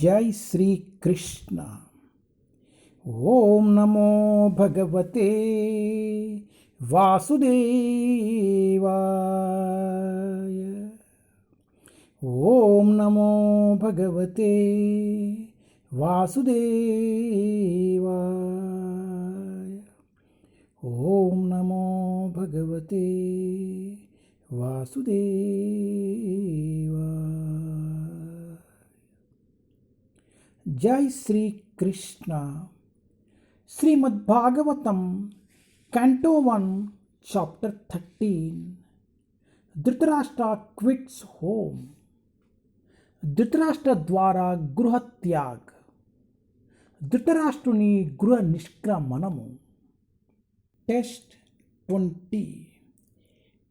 जय श्री कृष्ण। ओम नमो भगवते वासुदेवाय। ओम नमो भगवते वासुदेवाय। ओम नमो भगवते वासुदेवाय। जय Shri Krishna. Shrimad Bhagavatam canto 1 chapter 13। Dhritarashtra quits home. Dhritarashtra ద్వారా గృహత్యాగ్. ధృతరాష్ట్రుని గృహ నిష్క్రమణము. టెస్ట్ 20.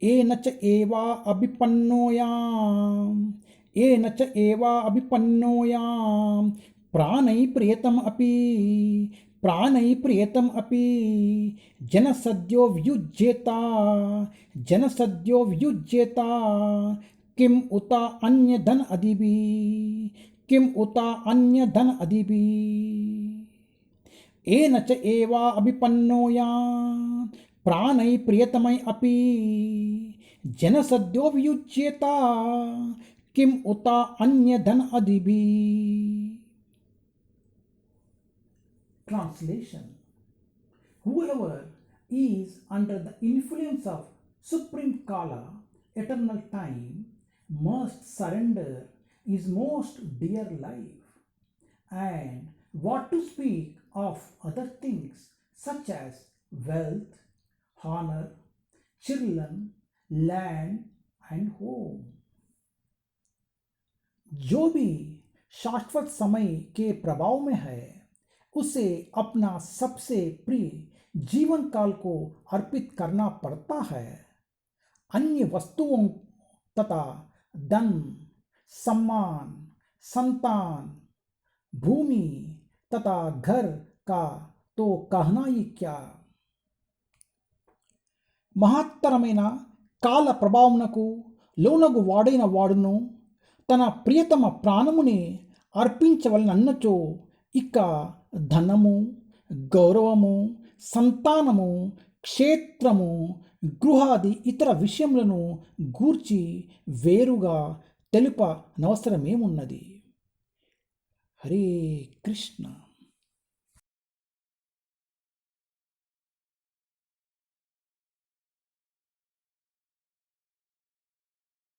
ఏనచ ఏవా అభిపన్నోయాం ఏనచ ఏవా అభిపన్నోయాం ప్రాణై ప్రియతం అపి జనసద్యో వ్యుజ్యేత किम उता अन्य धन अधिभी एन च एवा अभिपन्नोया प्राणै प्रियतमै अपि जनसद्यो वियुज्येता किम उता अन्य धन अधिभी. Translation: Whoever is under the influence of Supreme Kala, eternal time, must surrender his most dear life. And what to speak of other things such as wealth, honor, children, land and home. जो भी शाश्वत समय के प्रभाव में है उसे अपना सबसे प्रिय जीवन काल को अर्पित करना पड़ता है. अन्य वस्तुओं तथा धन, सम्मान, संतान, भूमि तथा घर का तो कहना ही क्या. మహత్తరమైన కాల ప్రభావమునకు లోనగు వాడైన వాడును తన ప్రియతమ ప్రాణముని అర్పించవలనన్నచో ఇక ధనము, గౌరవము, సంతానము, క్షేత్రము, గృహాది ఇతర విషయములను గూర్చి వేరుగా తెలుపనవసరమేమున్నది. హరే కృష్ణ.